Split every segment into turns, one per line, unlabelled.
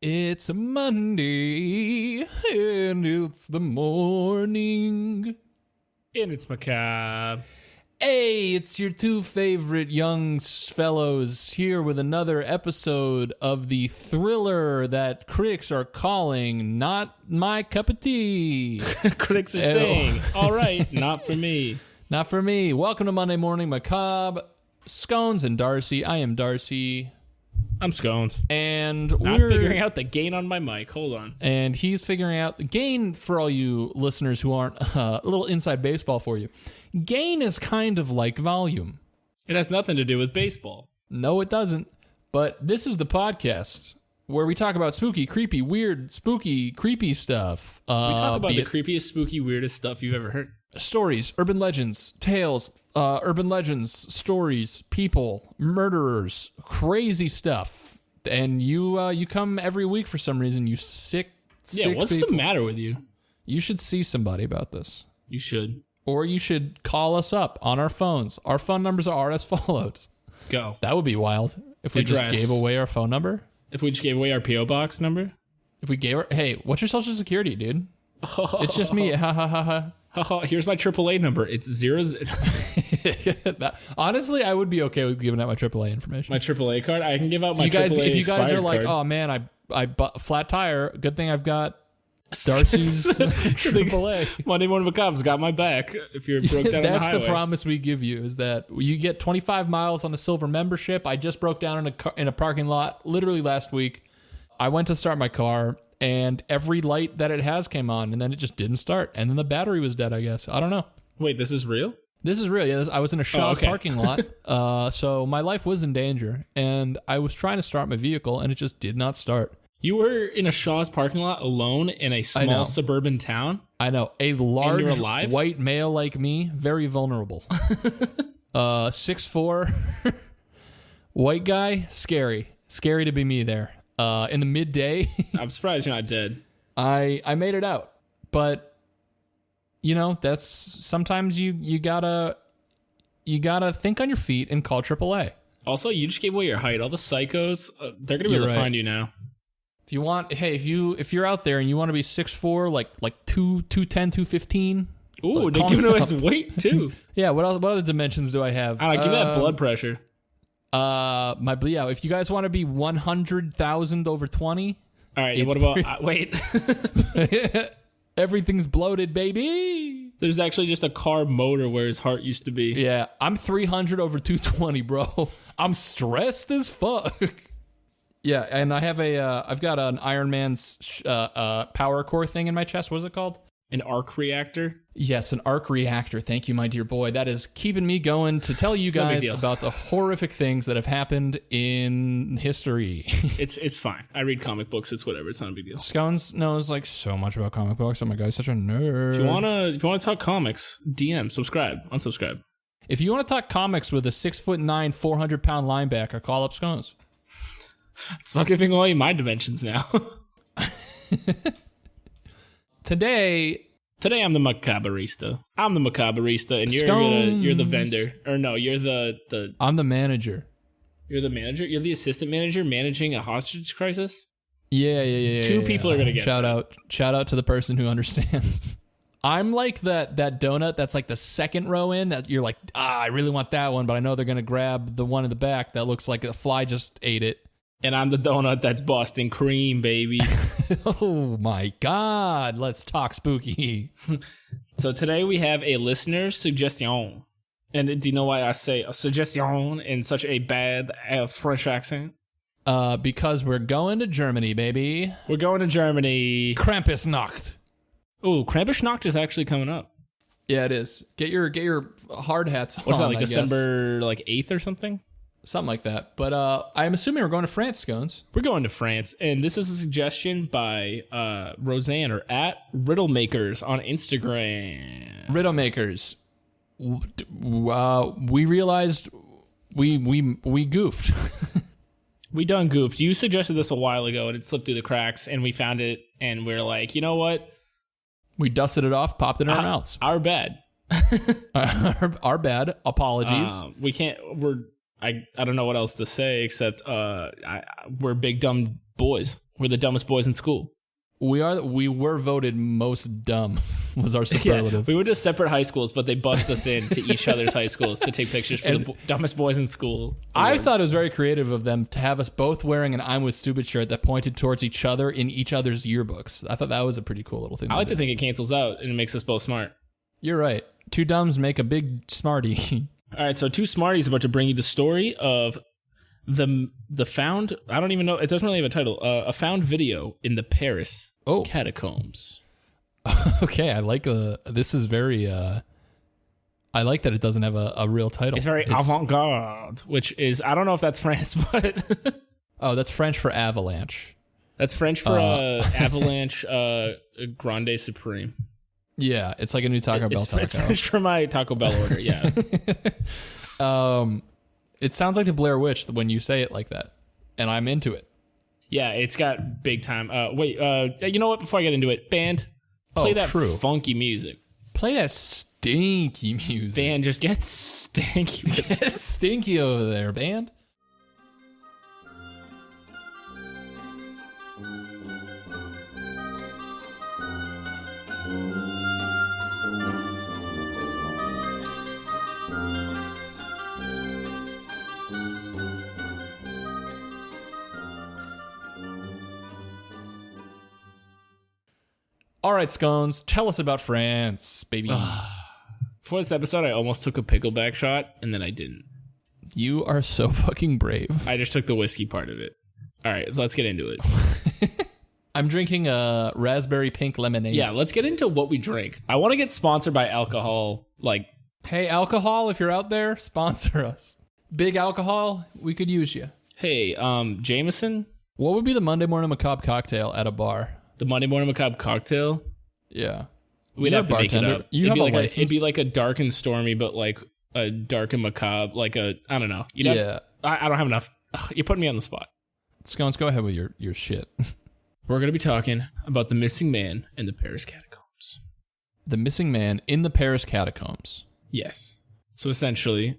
It's Monday, and it's the morning.
And it's Macabre.
Hey, it's your two favorite young fellows here with another episode of the thriller that critics are calling Not My Cup of Tea.
Critics are saying, all right, not for me.
Not for me. Welcome to Monday Morning Macabre. Scones and Darcy. I am Darcy.
I'm Scones.
And
I'm figuring out the gain on my mic. Hold on.
And he's figuring out the gain for all you listeners who aren't a little inside baseball for you. Gain is kind of like volume.
It has nothing to do with baseball.
No, it doesn't. But this is the podcast where we talk about spooky, creepy, weird, spooky, creepy stuff.
We talk about the creepiest, spooky, weirdest stuff you've ever heard.
Stories, urban legends, tales, urban legends, stories, people, murderers, crazy stuff. And you come every week for some reason, you sick
what's
people.
the matter with you?
You should see somebody about this.
You should.
Or you should call us up on our phones. Our phone numbers are as follows.
Go.
That would be wild if we just gave away our phone number.
If we just gave away our P.O. Box number?
If we gave hey, what's your social security, dude? It's just me. Ha ha ha ha.
Here's my AAA number. It's 00.
Honestly, I would be okay with giving out my AAA information.
My AAA card? I can give out my AAA
If you guys are like,
card.
oh man, I bought flat tire. Good thing I've got Darcy's AAA.
Monday Morning Macabre's got my back if you're broke down on the highway.
That's the promise we give you, is that you get 25 miles on a silver membership. I just broke down in a parking lot literally last week. I went to start my car, and every light that it has came on, and then it just didn't start. And then the battery was dead, I guess. I don't know.
Wait, this is real?
This is real. Yeah, I was in a Shaw's parking lot, so my life was in danger, and I was trying to start my vehicle, and it just did not start.
You were in a Shaw's parking lot alone in a small suburban town?
I know. A large white male like me, very vulnerable. 6'4", white guy, scary. Scary to be me there. In the midday.
I'm surprised you're not dead.
I made it out. But, you know, that's sometimes you gotta think on your feet and call AAA.
Also, you just gave away your height. All the psychos, they're gonna be able to find you now.
If you want, hey, if you're out there and you want to be 6'4", like 210, 215.
Ooh, they're giving away his weight too.
Yeah, what other dimensions do I have?
I give that blood pressure.
If you guys want to be 100,000 over 20.
All right, what about wait?
Everything's bloated, baby.
There's actually just a car motor where his heart used to be.
Yeah, I'm 300 over 220, bro. I'm stressed as fuck. Yeah, and I've got an Iron Man's power core thing in my chest. What is it called?
An arc reactor?
Yes, an arc reactor. Thank you, my dear boy. That is keeping me going to tell you guys about the horrific things that have happened in history.
It's fine. I read comic books. It's whatever. It's not a big deal.
Scones knows like so much about comic books. Oh my god, he's such a nerd.
If you wanna talk comics, DM, subscribe, unsubscribe.
If you want to talk comics with a 6'9", 400-pound linebacker, call up Scones.
Stop giving away my dimensions now.
Today
I'm the Macabrista. I'm the Macabrista, and you're the vendor. Or no, you're the
I'm the manager.
You're the manager? You're the assistant manager managing a hostage crisis?
Yeah.
Two people are gonna get
shout out to the person who understands. I'm like that donut that's like the second row in that you're like, I really want that one, but I know they're gonna grab the one in the back that looks like a fly just ate it.
And I'm the donut that's Boston cream, baby.
Oh my God. Let's talk spooky.
So today we have a listener's suggestion. And do you know why I say a suggestion in such a bad French accent?
Because we're going to Germany, baby.
We're going to Germany.
Krampusnacht.
Oh, Krampusnacht is actually coming up.
Yeah, it is. Get your hard hats on.
What's that, like December 8th or something?
Something like that. But I'm assuming we're going to France, Scones.
We're going to France. And this is a suggestion by Roseanne, or at Riddlemakers on Instagram.
Riddlemakers. We realized we goofed.
We done goofed. You suggested this a while ago, and it slipped through the cracks, and we found it, and we're like, you know what?
We dusted it off, popped it in our mouths.
Our bad.
Our bad. Apologies.
We can't. I don't know what else to say except we're big dumb boys. We're the dumbest boys in school.
We were voted most dumb was our superlative.
We went to separate high schools, but they bust us in to each other's high schools to take pictures for the dumbest boys in school.
I thought it was very creative of them to have us both wearing an I'm with stupid shirt that pointed towards each other in each other's yearbooks. I thought that was a pretty cool little thing.
I like to think it cancels out and it makes us both smart.
You're right. Two dumbs make a big smarty.
All right, so Two Smarties about to bring you the story of the found, I don't even know, it doesn't really have a title, a found video in the Paris Catacombs.
Okay, I like this is very I like that it doesn't have a real title.
It's very avant-garde, which is, I don't know if that's France, but
oh, that's French for avalanche.
That's French for avalanche grande supreme.
Yeah, it's like a new Taco Bell taco.
It's French for my Taco Bell order, yeah.
It sounds like the Blair Witch when you say it like that, and I'm into it.
Yeah, it's got big time. Wait, you know what? Before I get into it, band, play that funky music.
Play that stinky music.
Band, just get stinky.
Get stinky over there, band. All right, Scones, tell us about France, baby.
For this episode, I almost took a pickleback shot, and then I didn't.
You are so fucking brave.
I just took the whiskey part of it. All right, so let's get into it.
I'm drinking a raspberry pink lemonade.
Yeah, let's get into what we drink. I want to get sponsored by alcohol. Like,
hey, alcohol, if you're out there, sponsor us. Big alcohol, we could use you.
Hey, Jameson?
What would be the Monday morning macabre cocktail at a bar?
The Monday morning macabre cocktail?
Yeah.
We'd have to make it up.
It'd
be like a dark and stormy, but like a dark and macabre, like a, I don't know. I don't have enough. You're putting me on the spot.
Scones, go ahead with your shit.
We're going to be talking about the missing man in the Paris Catacombs.
The missing man in the Paris Catacombs.
Yes. So essentially,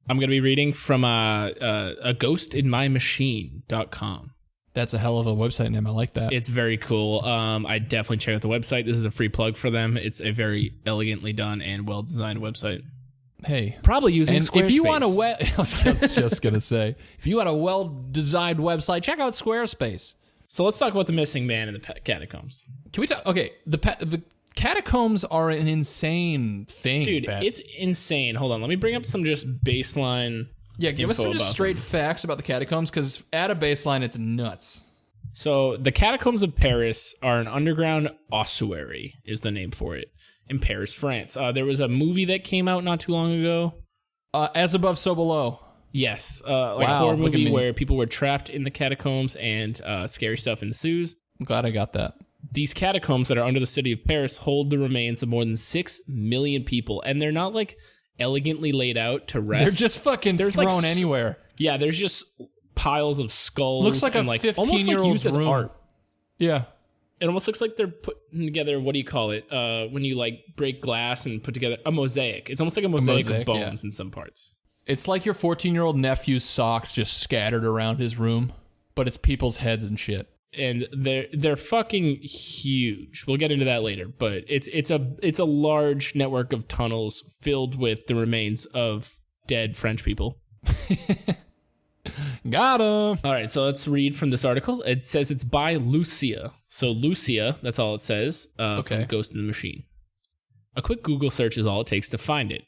I'm going to be reading from a ghostinmymachine.com.
That's a hell of a website name. I like that.
It's very cool. I definitely check out the website. This is a free plug for them. It's a very elegantly done and well-designed website.
Hey.
Probably using Squarespace.
If you want I was just going to say, if you want a well-designed website, check out Squarespace.
So let's talk about the missing man in the catacombs.
Can we talk? Okay, the catacombs are an insane thing.
Dude, it's insane. Hold on. Let me bring up some just baseline.
Yeah, give us some just straight facts about the catacombs, because at a baseline, it's nuts.
So the catacombs of Paris are an underground ossuary, is the name for it, in Paris, France. There was a movie that came out not too long ago.
As Above, So Below.
Yes, a horror movie where people were trapped in the catacombs and scary stuff ensues.
I'm glad I got that.
These catacombs that are under the city of Paris hold the remains of more than 6 million people, and they're not like elegantly laid out to rest.
They're just fucking thrown anywhere.
Yeah, there's just piles of skulls.
Looks like a 15-year-old's room. Art. Yeah.
It almost looks like they're putting together, what do you call it? When you like break glass and put together a mosaic. It's almost like a mosaic of bones in some parts.
It's like your 14-year-old nephew's socks just scattered around his room, but it's people's heads and shit.
And they're fucking huge. We'll get into that later, but it's a large network of tunnels filled with the remains of dead French people.
Got him.
All right, so let's read from this article. It says it's by Lucia. So Lucia, that's all it says. From Ghost in the Machine. A quick Google search is all it takes to find it.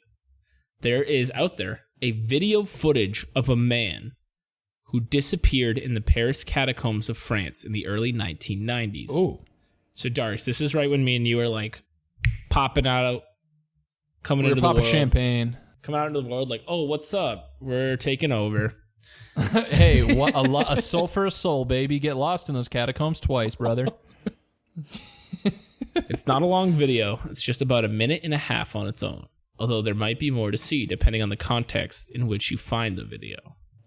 There is out there a video footage of a man who disappeared in the Paris catacombs of France in the early 1990s.
Oh.
So, Darius, this is right when me and you were like popping out, coming into the world.
Champagne.
Coming out into the world like, oh, what's up? We're taking over.
Hey, a soul for a soul, baby. Get lost in those catacombs twice, brother.
It's not a long video. It's just about 1.5 minutes on its own. Although there might be more to see depending on the context in which you find the video.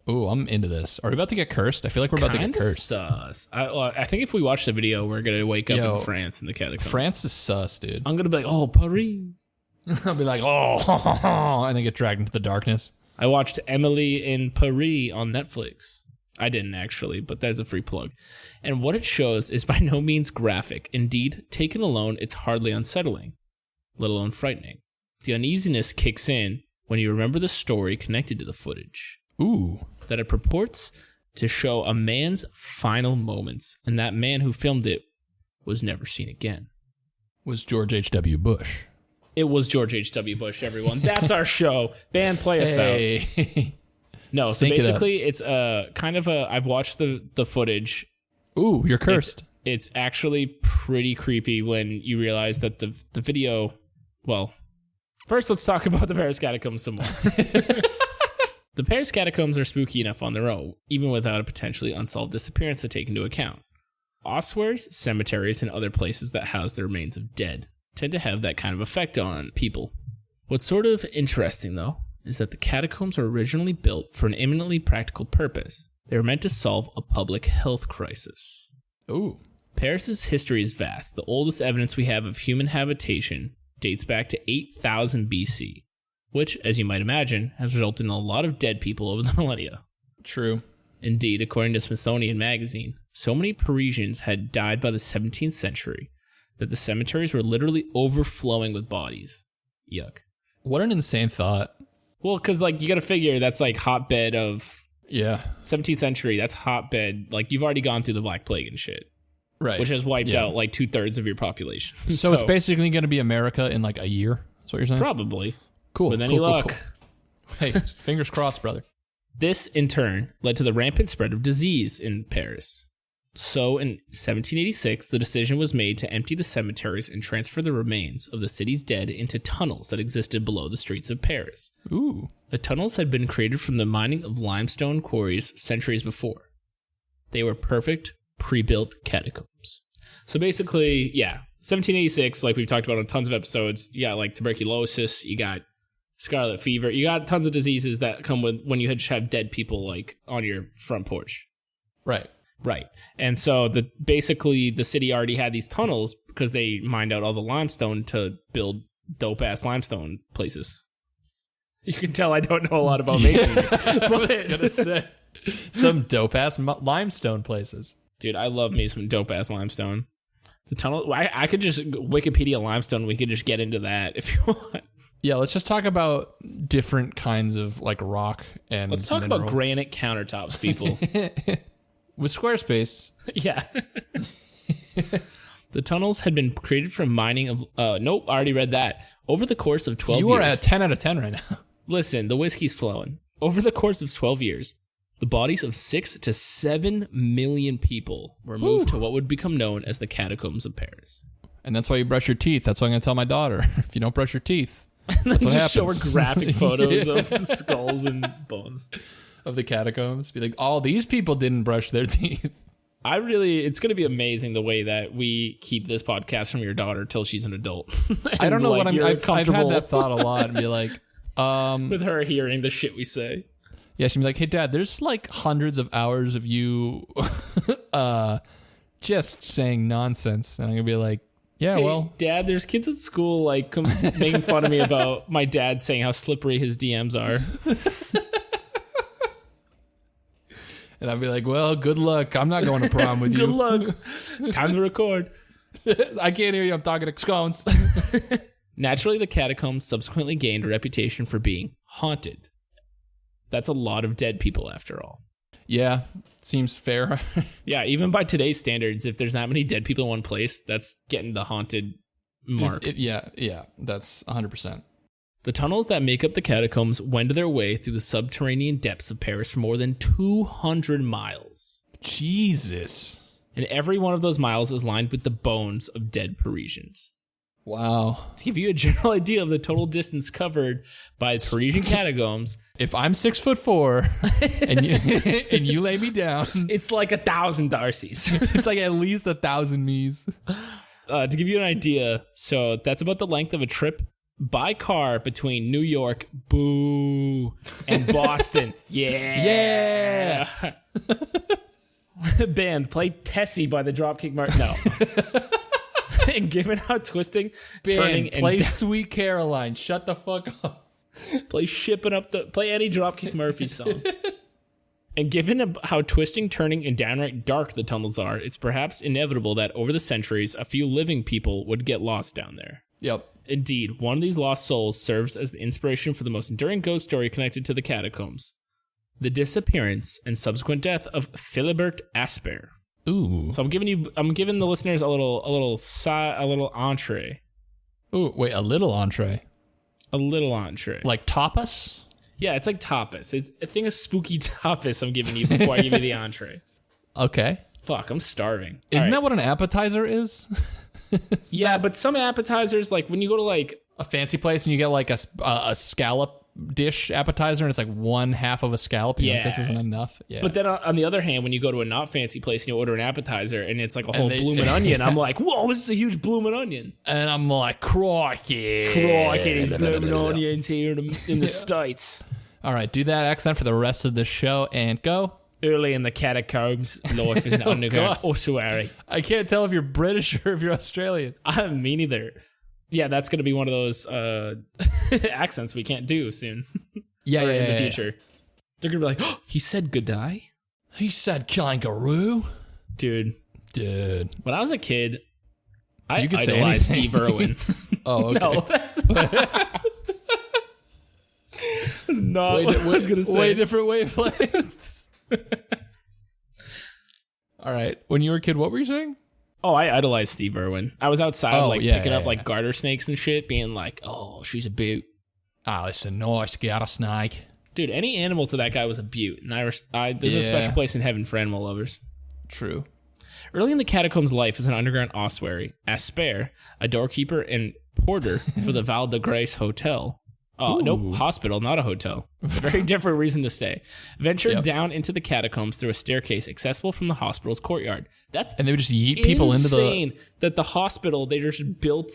Ooh, I'm into this. Are we about to get cursed? I feel like we're about to get cursed.
Sus. I think if we watch the video, we're going to wake up in France in the catacombs.
France is sus, dude.
I'm going to be like, oh, Paris.
I'll be like, oh, and then get dragged into the darkness.
I watched Emily in Paris on Netflix. I didn't actually, but that's a free plug. And what it shows is by no means graphic. Indeed, taken alone, it's hardly unsettling, let alone frightening. The uneasiness kicks in when you remember the story connected to the footage.
Ooh.
That it purports to show a man's final moments, and that man who filmed it was never seen again.
Was George H.W. Bush.
It was George H.W. Bush, everyone. That's our show. Band, play us out. No, so basically it's kind of a... I've watched the footage.
Ooh, you're cursed.
It's actually pretty creepy when you realize that the video... Well, first let's talk about the Paris Catacombs some more. The Paris Catacombs are spooky enough on their own, even without a potentially unsolved disappearance to take into account. Ossuaries, cemeteries, and other places that house the remains of dead tend to have that kind of effect on people. What's sort of interesting, though, is that the catacombs were originally built for an eminently practical purpose. They were meant to solve a public health crisis.
Ooh.
Paris's history is vast. The oldest evidence we have of human habitation dates back to 8000 BC, which, as you might imagine, has resulted in a lot of dead people over the millennia.
True.
Indeed, according to Smithsonian Magazine, so many Parisians had died by the 17th century that the cemeteries were literally overflowing with bodies. Yuck.
What an insane thought.
Well, because, you got to figure that's, hotbed of...
Yeah.
17th century, that's hotbed. You've already gone through the Black Plague and shit.
Right.
Which has wiped out, 2/3 of your population.
So it's basically going to be America in, a year? That's what you're saying?
Probably.
Cool.
With any luck.
Cool. Hey, fingers crossed, brother.
This, in turn, led to the rampant spread of disease in Paris. So, in 1786, the decision was made to empty the cemeteries and transfer the remains of the city's dead into tunnels that existed below the streets of Paris.
Ooh.
The tunnels had been created from the mining of limestone quarries centuries before. They were perfect, pre-built catacombs. So basically, 1786, like we've talked about on tons of episodes, you got tuberculosis, you got scarlet fever, you got tons of diseases that come with when you just have dead people on your front porch.
Right.
Right. And so basically the city already had these tunnels because they mined out all the limestone to build dope-ass limestone places. You can tell I don't know a lot about masonry.
I was going to say. Some dope-ass limestone places.
Dude, I love me some dope-ass limestone. The tunnel, I could just Wikipedia limestone. We could just get into that if you want.
Yeah, let's just talk about different kinds of rock and
let's talk about granite countertops, people.
With Squarespace.
Yeah. The tunnels had been created from mining of... nope, I already read that. Over the course of 12 years...
You are at 10 out of 10 right now.
Listen, the whiskey's flowing. Over the course of 12 years, the bodies of 6 to 7 million people were moved to what would become known as the Catacombs of Paris.
And that's why you brush your teeth. That's what I'm going to tell my daughter. If you don't brush your teeth,
that's what
just
happens. Show her graphic photos of the
Yeah.
skulls and bones.
Of the catacombs. Be like, all these people didn't brush their teeth.
It's going to be amazing the way that we keep this podcast from your daughter till she's an adult.
I don't know what I've had that thought a lot and be like,
with her hearing the shit we say.
Yeah, she'd be like, hey, Dad, there's hundreds of hours of you just saying nonsense. And I'm going to be like, yeah,
hey,
well.
Dad, there's kids at school making fun of me about my dad saying how slippery his DMs are.
And I'd be like, well, good luck. I'm not going to prom with you.
Good luck. Time to record.
I can't hear you. I'm talking to scones.
Naturally, the catacombs subsequently gained a reputation for being haunted. That's a lot of dead people, after all.
Yeah, seems fair.
Yeah, even by today's standards, if there's that many dead people in one place, that's getting the haunted mark.
Yeah, that's 100%.
The tunnels that make up the catacombs wend their way through the subterranean depths of Paris for more than 200 miles.
Jesus.
And every one of those miles is lined with the bones of dead Parisians.
Wow.
To give you a general idea of the total distance covered by Parisian catacombs,
if I'm 6'4" and you lay me down,
it's like 1,000 Darcys.
It's like at least 1,000 me's.
To give you an idea, so that's about the length of a trip by car between New York, boo, and Boston. Yeah. Band, play Tessie by the Dropkick Murphys. No. And given how twisting, turning, and
play Sweet Caroline. Shut the fuck up.
Play any Dropkick Murphys song. And given how twisting, turning, and downright dark the tunnels are, it's perhaps inevitable that over the centuries, a few living people would get lost down there.
Yep.
Indeed, one of these lost souls serves as the inspiration for the most enduring ghost story connected to the catacombs: the disappearance and subsequent death of Philibert Asper.
Ooh.
So I'm giving the listeners a little entree.
Ooh, wait, a little entree.
A little entree.
Like tapas?
Yeah, it's like tapas. It's a thing of spooky tapas I'm giving you before I give you the entree.
Okay.
Fuck, I'm starving.
Isn't that what an appetizer is?
Yeah, but some appetizers, like when you go to like
a fancy place and you get like a scallop dish appetizer and it's like one half of a scallop, you're like, this isn't enough. Yeah.
But then on the other hand, when you go to a not fancy place and you order an appetizer and it's like a whole bloomin' onion, I'm like, whoa, this is a huge bloomin' onion.
And I'm like, crikey,
these bloomin' onions here in the States.
All right, do that accent for the rest of the show and go.
Early in the catacombs, life is an underground ossuary.
I can't tell if you're British or if you're Australian.
Me neither. Yeah, that's going to be one of those accents we can't do soon.
In
the future. They're going to be like, oh, he said good day.
He said kangaroo.
Dude. When I was a kid, I
you could
idolized
say
Steve Irwin.
Oh, okay.
No, that's not what I was going to say.
Way different wavelengths. All right. When you were a kid, what were you saying?
Oh, I idolized Steve Irwin. I was outside picking up like garter snakes and shit, being like, oh, she's a beaut.
Oh, it's a nice garter snake.
Dude, any animal to that guy was a beaut. And there's a special place in heaven for animal lovers.
True.
Early in the catacombs' life as an underground ossuary, Asper, a doorkeeper and porter for the Val de Grace Hotel. Oh, nope, hospital, not a hotel. It's a very different reason to stay. Ventured down into the catacombs through a staircase accessible from the hospital's courtyard.
And they would just yeet people into the...
insane that the hospital, they just built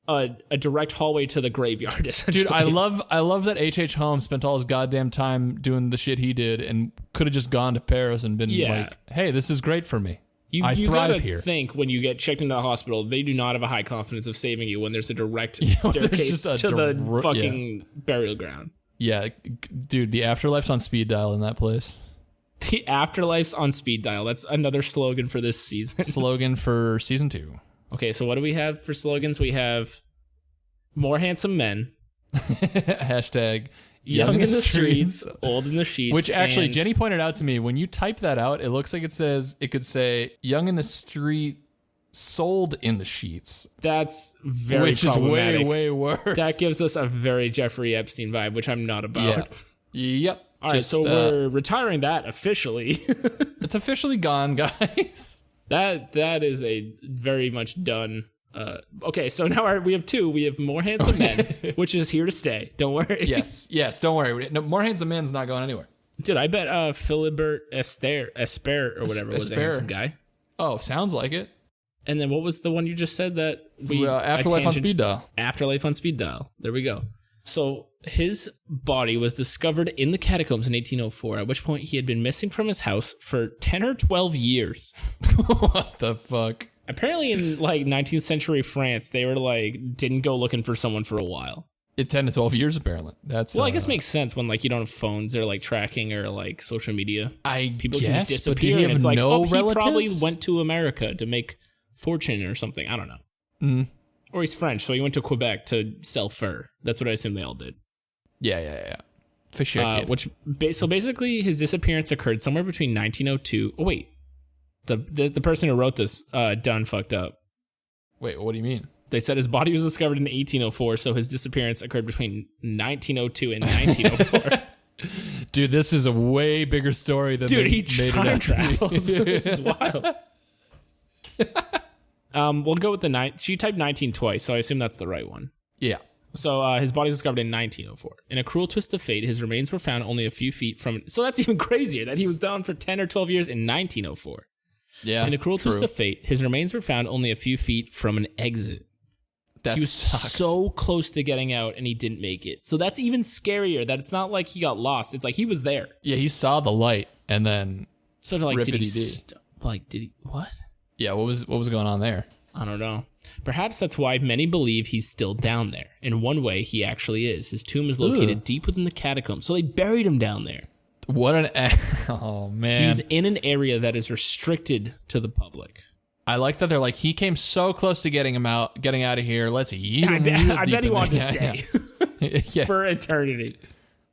a direct hallway to the graveyard, essentially.
Dude, I love that H.H. Holmes spent all his goddamn time doing the shit he did and could have just gone to Paris and been like, hey, this is great for me. I thrive here.
Think when you get checked into the hospital, they do not have a high confidence of saving you when there's a direct staircase to the fucking burial ground.
Yeah, dude, the afterlife's on speed dial in that place.
The afterlife's on speed dial. That's another slogan for this season.
Slogan for season 2.
Okay, so what do we have for slogans? We have more handsome men.
Hashtag
young in the streets, old in the sheets.
Which actually, Jenny pointed out to me, when you type that out, it looks like it could say young in the street, sold in the sheets.
That's very problematic.
Which is way worse.
That gives us a very Jeffrey Epstein vibe, which I'm not about.
Yep.
All right, so we're retiring that officially.
It's officially gone, guys.
That is a very much done. Okay, so now we have 2. We have more handsome men, which is here to stay. Don't worry.
Yes, don't worry. No, more handsome men's not going anywhere.
Dude, I bet Philibert Asper or whatever was a handsome guy.
Oh, sounds like it.
And then what was the one you just said that we
Afterlife on speed dial.
Afterlife on speed dial. There we go. So his body was discovered in the catacombs in 1804, at which point he had been missing from his house for 10 or 12 years.
What the fuck?
Apparently in like 19th century France, they were like, didn't go looking for someone for a while.
10 to 12 years, apparently. That's
I guess makes sense when like you don't have phones or like tracking or like social media.
People
can just disappear, and it's like, he probably went to America to make fortune or something. I don't know.
Mm.
Or he's French, so he went to Quebec to sell fur. That's what I assume they all did.
Yeah. For sure.
So basically, his disappearance occurred somewhere between 1902. Oh wait, the person who wrote this done fucked up.
Wait, what do you mean?
They said his body was discovered in 1804, so his disappearance occurred between 1902 and 1904.
Dude, this is a way bigger story than
he time travels. This is wild. We'll go with she typed 19 twice, so I assume that's the right one.
Yeah.
So his body was discovered in 1904. In a cruel twist of fate, his remains were found only a few feet from... So that's even crazier, that he was down for 10 or 12 years in 1904.
Yeah,
in a cruel twist of fate, his remains were found only a few feet from an exit. He was so close to getting out, and he didn't make it. So that's even scarier, that it's not like he got lost. It's like he was there.
Yeah, he saw the light, and then...
So like, did he... What?
Yeah, what was going on there?
I don't know. Perhaps that's why many believe he's still down there. In one way, he actually is. His tomb is located deep within the catacombs, so they buried him down there.
What an... Oh, man.
He's in an area that is restricted to the public.
I like that they're like, he came so close to getting out of here. Let's eat him.
I bet he wanted to stay for eternity.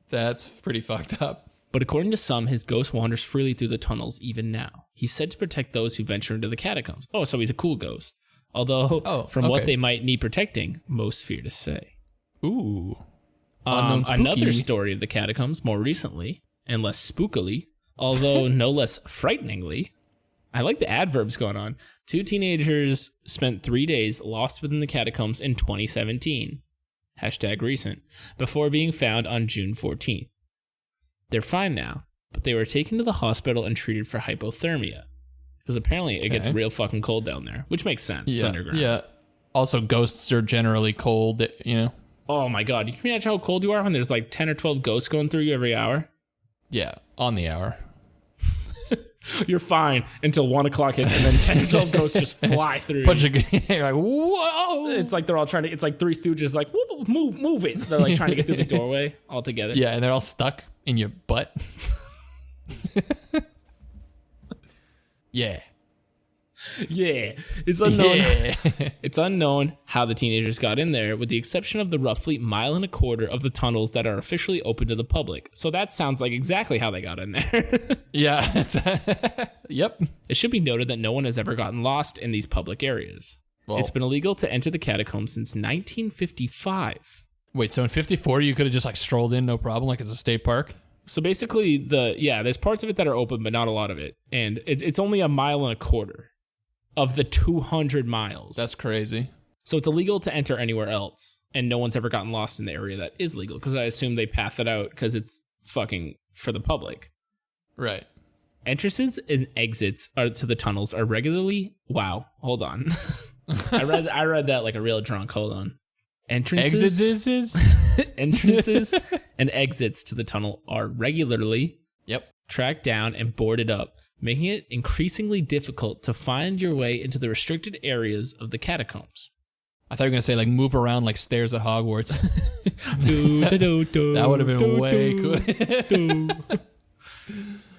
That's pretty fucked up.
But according to some, his ghost wanders freely through the tunnels even now. He's said to protect those who venture into the catacombs. Oh, so he's a cool ghost. Although, from what they might need protecting, most fear to say.
Ooh.
Another story of the catacombs more recently, and less spookily, although no less frighteningly. I like the adverbs going on. 2 teenagers spent 3 days lost within the catacombs in 2017. #recent. Before being found on June 14th. They're fine now, but they were taken to the hospital and treated for hypothermia. Because apparently it gets real fucking cold down there, which makes sense. It's underground.
Yeah. Also, ghosts are generally cold, you know?
Oh my god. You can imagine how cold you are when there's like 10 or 12 ghosts going through you every hour?
Yeah, on the hour.
You're fine until 1 o'clock hits, and then 10 or 12 ghosts just fly through you.
You're like, whoa!
It's like they're all trying to, it's like 3 Stooges like, move it. They're like trying to get through the doorway all together.
Yeah, and they're all stuck in your butt. Yeah.
Yeah. It's unknown. Yeah. It's unknown how the teenagers got in there, with the exception of the roughly 1.25 miles of the tunnels that are officially open to the public. So that sounds like exactly how they got in there.
Yeah. Yep.
It should be noted that no one has ever gotten lost in these public areas. Well, it's been illegal to enter the catacombs since 1955.
Wait, so in 54 you could have just like strolled in no problem, like it's a state park?
So basically there's parts of it that are open, but not a lot of it. And it's only 1.25 miles of the 200 miles.
That's crazy.
So it's illegal to enter anywhere else, and no one's ever gotten lost in the area that is legal, because I assume they path it out because it's fucking for the public.
Right.
Entrances and exits to the tunnels are regularly... Wow, hold on. I read that like a real drunk. Hold on. Entrances and exits to the tunnel are regularly tracked down and boarded up, making it increasingly difficult to find your way into the restricted areas of the catacombs.
I thought you were going to say, like, move around like stairs at Hogwarts. That would have been way cool.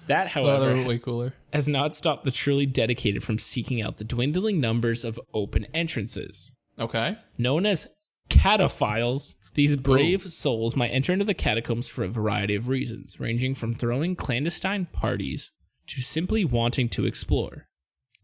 That, however,
way cooler.
Has not stopped the truly dedicated from seeking out the dwindling numbers of open entrances.
Okay.
Known as cataphiles, these brave souls might enter into the catacombs for a variety of reasons, ranging from throwing clandestine parties to simply wanting to explore.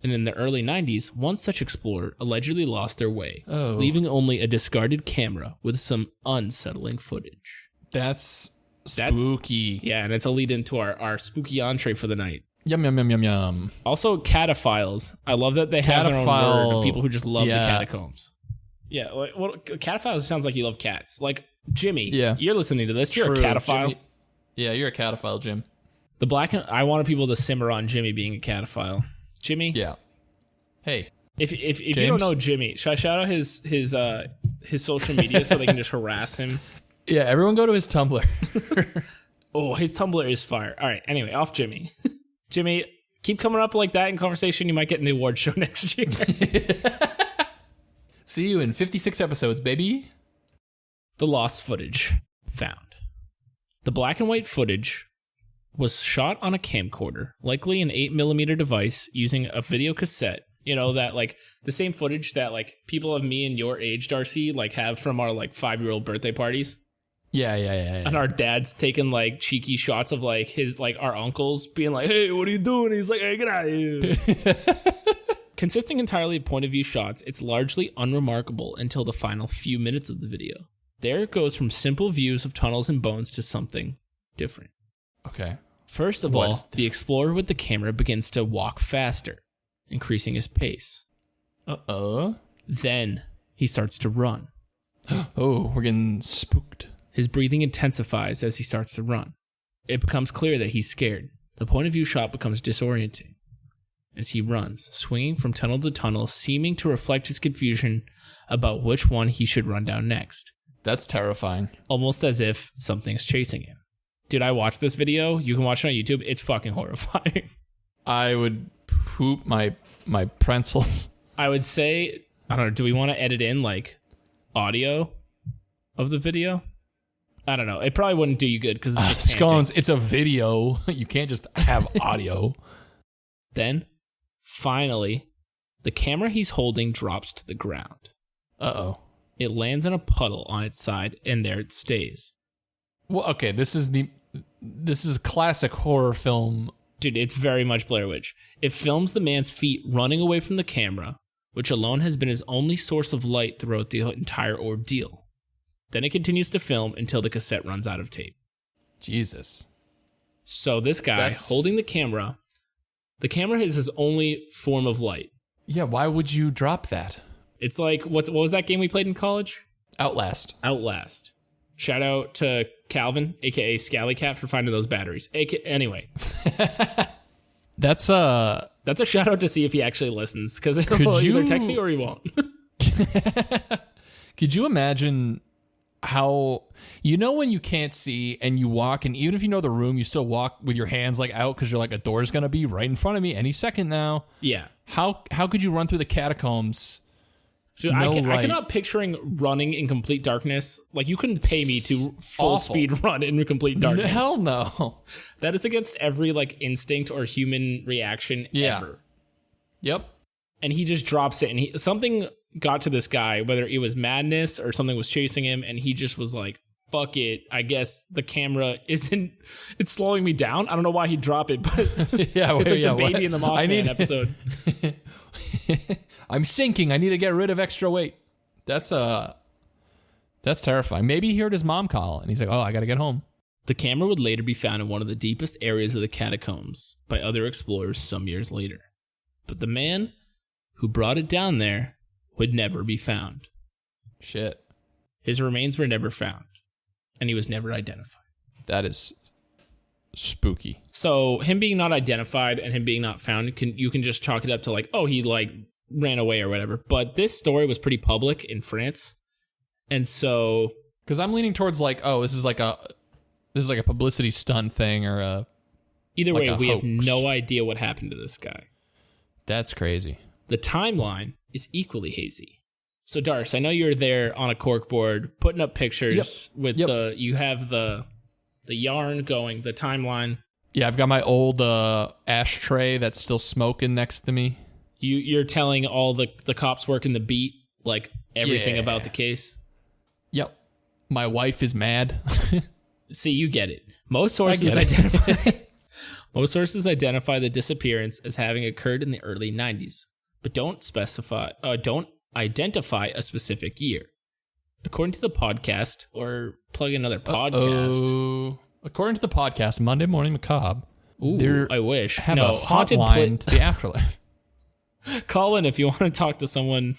And in the early 90s, one such explorer allegedly lost their way, leaving only a discarded camera with some unsettling footage.
That's spooky.
Yeah, and it's a lead into our spooky entree for the night.
Yum, yum, yum, yum, yum.
Also, cataphiles. I love that they have their own word of people who just love the catacombs. Yeah, well, cataphiles sounds like you love cats. Like, Jimmy, you're listening to this. You're a cataphile.
Jimmy. Yeah, you're a cataphile, Jim.
I wanted people to simmer on Jimmy being a cataphile. Jimmy?
Yeah. Hey.
If you don't know Jimmy, should I shout out his social media so they can just harass him?
Yeah, everyone go to his Tumblr.
Oh, his Tumblr is fire. All right, anyway, off Jimmy. Jimmy, keep coming up like that in conversation. You might get in the award show next year.
See you in 56 episodes, baby.
The lost footage found. The black and white footage was shot on a camcorder, likely an 8mm device using a video cassette. You know, that like the same footage that like people of me and your age, Darcy, like have from our like 5-year-old birthday parties.
Yeah.
And our dad's taking like cheeky shots of like his like our uncles being like, "Hey, what are you doing?" He's like, "Hey, get out of here." Consisting entirely of point of view shots, it's largely unremarkable until the final few minutes of the video. There it goes from simple views of tunnels and bones to something different.
Okay.
First of all, the explorer with the camera begins to walk faster, increasing his pace. Then he starts to run.
Oh, we're getting spooked.
His breathing intensifies as he starts to run. It becomes clear that he's scared. The point of view shot becomes disorienting as he runs, swinging from tunnel to tunnel, seeming to reflect his confusion about which one he should run down next.
That's terrifying.
Almost as if something's chasing him. Dude, I watched this video. You can watch it on YouTube. It's fucking horrifying.
I would poop my pretzels.
I would say, I don't know, do we want to edit in like audio of the video? I don't know. It probably wouldn't do you good because it's just
Scones, it's a video. You can't just have audio.
Then, finally, the camera he's holding drops to the ground.
Uh-oh.
It lands in a puddle on its side, and there it stays.
Well, okay, this is a classic horror film.
Dude, it's very much Blair Witch. It films the man's feet running away from the camera, which alone has been his only source of light throughout the entire ordeal. Then it continues to film until the cassette runs out of tape.
Jesus.
So this guy holding the camera is his only form of light.
Yeah, why would you drop that?
It's like, what was that game we played in college?
Outlast. Shout
out to Calvin, a.k.a. Scally Cat, for finding those batteries. Anyway.
That's a
shout out to see if he actually listens, because he'll either text me or he won't.
Could you imagine how, when you can't see and you walk, and even if you know the room, you still walk with your hands like out because you're like, a door's going to be right in front of me any second now.
Yeah.
How could you run through the catacombs?
Dude, I cannot picturing running in complete darkness. Like, you couldn't pay me to full speed run in complete darkness.
Hell no.
That is against every instinct or human reaction ever.
Yep.
And he just drops it, and something got to this guy, whether it was madness or something was chasing him, and he just was like, fuck it. I guess the camera it's slowing me down. I don't know why he'd drop it, but
yeah,
it's like the baby in the Mothman episode.
I'm sinking. I need to get rid of extra weight. That's terrifying. Maybe he heard his mom call, and he's like, oh, I got to get home.
The camera would later be found in one of the deepest areas of the catacombs by other explorers some years later. But the man who brought it down there would never be found.
Shit.
His remains were never found, and he was never identified.
That is spooky.
So him being not identified and him being not found, you can just chalk it up to he ran away or whatever. But this story was pretty public in France, and so
because I'm leaning towards this is like a publicity stunt thing or a.
Either way, we have no idea what happened to this guy.
That's crazy.
The timeline is equally hazy. So, Darce, I know you're there on a corkboard putting up pictures with you have the yarn going, the timeline.
Yeah, I've got my old ashtray that's still smoking next to me.
You're telling all the cops working the beat, everything about the case?
Yep. My wife is mad.
See, you get it. Most sources identify the disappearance as having occurred in the early 90s, but don't identify a specific year. According to the podcast, or plug another podcast.
According to the podcast, Monday Morning Macabre.
Ooh, I wish.
Have a hotline to the afterlife.
Call in if you want to talk to someone.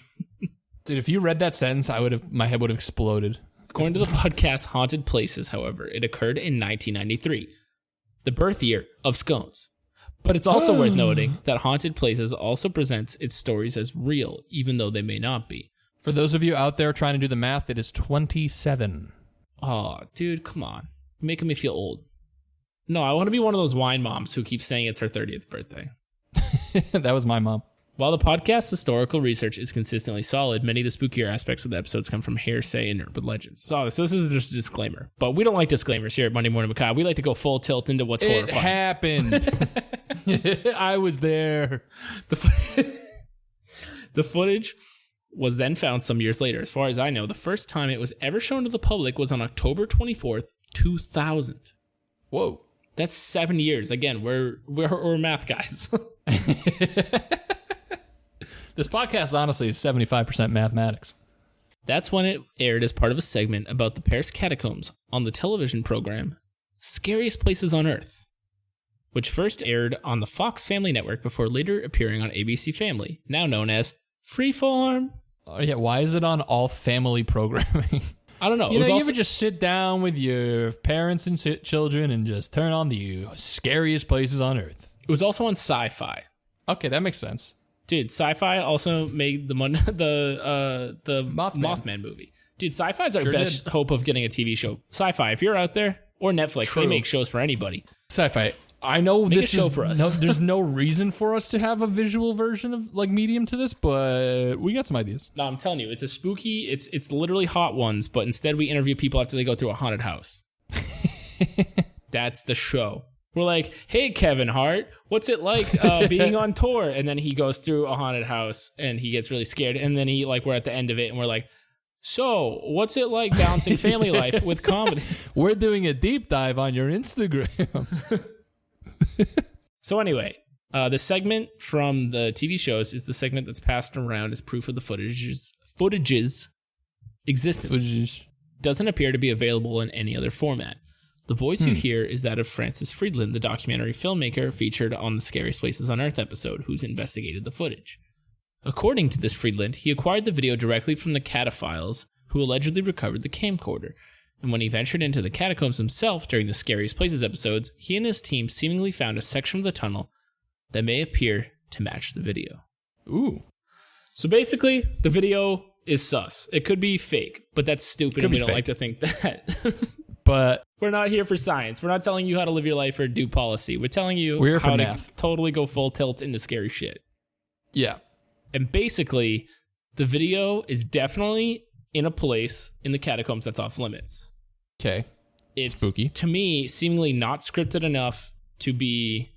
Dude, if you read that sentence, my head would have exploded.
According to the podcast Haunted Places, however, it occurred in 1993, the birth year of Scones. But it's also worth noting that Haunted Places also presents its stories as real, even though they may not be.
For those of you out there trying to do the math, it is 27.
Oh, dude, come on. You're making me feel old. No, I want to be one of those wine moms who keeps saying it's her 30th birthday.
That was my mom.
While the podcast's historical research is consistently solid, many of the spookier aspects of the episodes come from hearsay and urban legends. So this is just a disclaimer. But we don't like disclaimers here at Monday Morning Macabre. We like to go full tilt into what's horrifying.
It happened. I was there.
The footage was then found some years later. As far as I know, the first time it was ever shown to the public was on October 24th, 2000.
Whoa.
That's 7 years. Again, we're math guys.
This podcast, honestly, is 75% mathematics.
That's when it aired as part of a segment about the Paris Catacombs on the television program Scariest Places on Earth, which first aired on the Fox Family Network before later appearing on ABC Family, now known as Freeform.
Oh, yeah, why is it on all family programming?
I don't know.
You ever just sit down with your parents and children and just turn on the Scariest Places on Earth?
It was also on Sci-Fi.
Okay, that makes sense.
Dude, Sci-Fi also made the Mothman movie. Dude, Sci-Fi is our best hope of getting a TV show. Sci-Fi, if you're out there, or Netflix, they make shows for anybody.
Sci-Fi, I know
Make
this
a show
is
for us.
no, there's no reason for us to have a visual version of like medium to this, but we got some ideas.
No, I'm telling you, it's a spooky. It's literally Hot Ones, but instead we interview people after they go through a haunted house. That's the show. We're like, hey, Kevin Hart, what's it like being on tour? And then he goes through a haunted house and he gets really scared. And then we're at the end of it and we're like, so what's it like balancing family life with comedy?
We're doing a deep dive on your Instagram.
So anyway, the segment from the TV shows is the segment that's passed around as proof of the footage's existence. Doesn't appear to be available in any other format. The voice you hear is that of Francis Friedland, the documentary filmmaker featured on the Scariest Places on Earth episode, who's investigated the footage. According to this Friedland, he acquired the video directly from the cataphiles, who allegedly recovered the camcorder. And when he ventured into the catacombs himself during the Scariest Places episodes, he and his team seemingly found a section of the tunnel that may appear to match the video.
Ooh.
So basically, the video is sus. It could be fake, but that's stupid and we don't like to think that.
But
we're not here for science. We're not telling you how to live your life or do policy. We're telling you
how to
totally go full tilt into scary shit.
Yeah.
And basically, the video is definitely in a place in the catacombs that's off limits.
Okay.
It's
spooky.
To me, seemingly not scripted enough to be...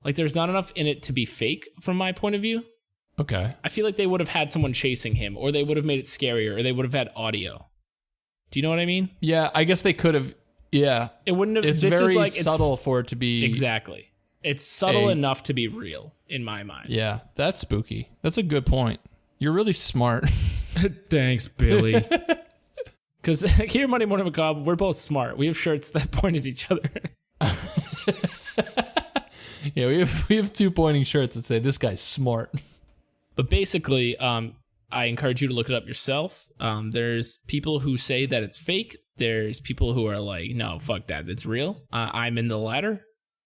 Like, there's not enough in it to be fake from my point of view.
Okay.
I feel like they would have had someone chasing him, or they would have made it scarier, or they would have had audio. Do you know what I mean?
Yeah, I guess they could have. Yeah.
It wouldn't have...
It's very subtle for it to be...
Exactly. It's subtle enough to be real, in my mind.
Yeah, that's spooky. That's a good point. You're really smart.
Thanks, Billy. Because here at Monday Morning Macabre, we're both smart. We have shirts that point at each other.
Yeah, we have 2 pointing shirts that say, this guy's smart.
But basically, I encourage you to look it up yourself. There's people who say that it's fake. There's people who are like, no, fuck that. It's real. I'm in the latter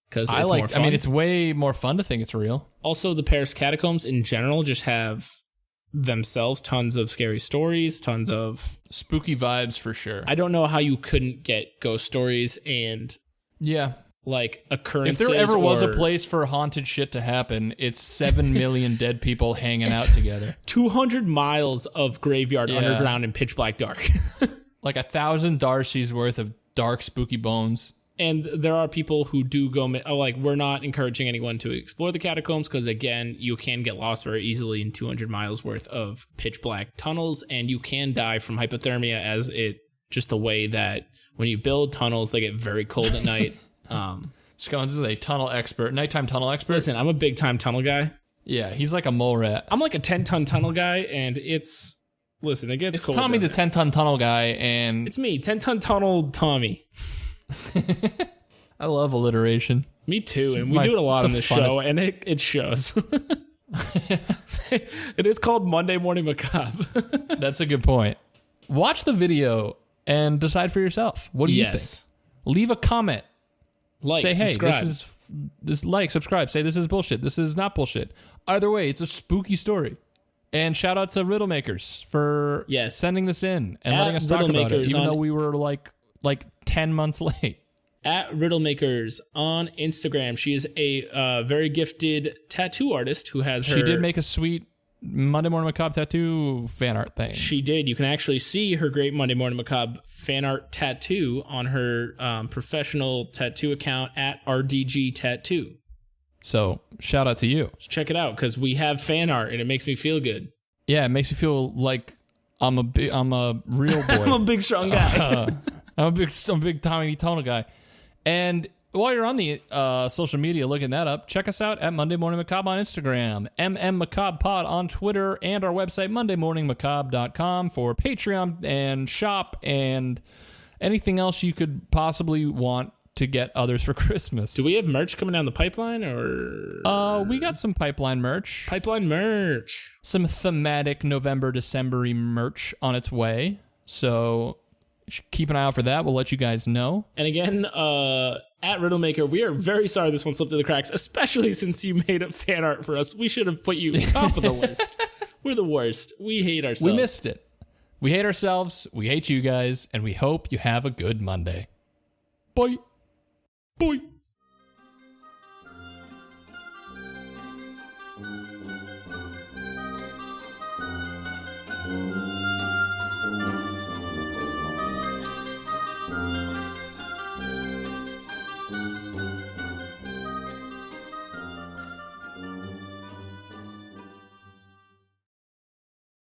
because it's more fun.
I mean, it's way more fun to think it's real.
Also, the Paris Catacombs in general just have themselves tons of scary stories, tons of...
Spooky vibes for sure.
I don't know how you couldn't get ghost stories and...
Yeah.
Like occurrences.
If there ever was a place for haunted shit to happen, it's 7 million dead people hanging out together.
200 miles of graveyard underground in pitch black dark.
Like 1,000 Darcy's worth of dark, spooky bones.
And there are people who do go... we're not encouraging anyone to explore the catacombs because, again, you can get lost very easily in 200 miles worth of pitch black tunnels, and you can die from hypothermia as it... Just the way that when you build tunnels, they get very cold at night.
Scones is a tunnel expert, nighttime tunnel expert.
Listen, I'm a big time tunnel guy.
Yeah, he's like a mole rat.
I'm like a 10-ton tunnel guy, and it gets cold.
Tommy the 10-ton tunnel guy, and...
It's me, 10-ton tunnel Tommy.
I love alliteration.
Me too, and we do it a lot on this show, and it shows. It is called Monday Morning Macabre.
That's a good point. Watch the video and decide for yourself. What do you think? Leave a comment.
Like,
say, hey,
subscribe.
Subscribe. Say this is bullshit. This is not bullshit. Either way, it's a spooky story. And shout out to Riddle Makers for sending this in and letting us talk about it, even though we were like 10 months late.
At Riddle Makers on Instagram. She is a very gifted tattoo artist who has
She did make a sweet Monday Morning Macabre tattoo fan art thing.
She did. You can actually see her great Monday Morning Macabre fan art tattoo on her professional tattoo account at RDG Tattoo.
So shout out to you.
So check it out because we have fan art and it makes me feel good.
Yeah, it makes me feel like I'm a real boy.
I'm a big strong guy.
I'm a big Tommy Tona guy. And while you're on the social media looking that up, check us out at Monday Morning Macabre on Instagram, Macabre Pod on Twitter, and our website, mondaymorningmacabre.com for Patreon and shop and anything else you could possibly want to get others for Christmas.
Do we have merch coming down the pipeline or?
We got some pipeline merch. Some thematic November, December-y merch on its way. So keep an eye out for that. We'll let you guys know.
And again, at Riddlemaker, we are very sorry this one slipped through the cracks, especially since you made up fan art for us. We should have put you top of the list. We're the worst. We hate ourselves.
We missed it. We hate ourselves. We hate you guys. And we hope you have a good Monday. Bye. Bye.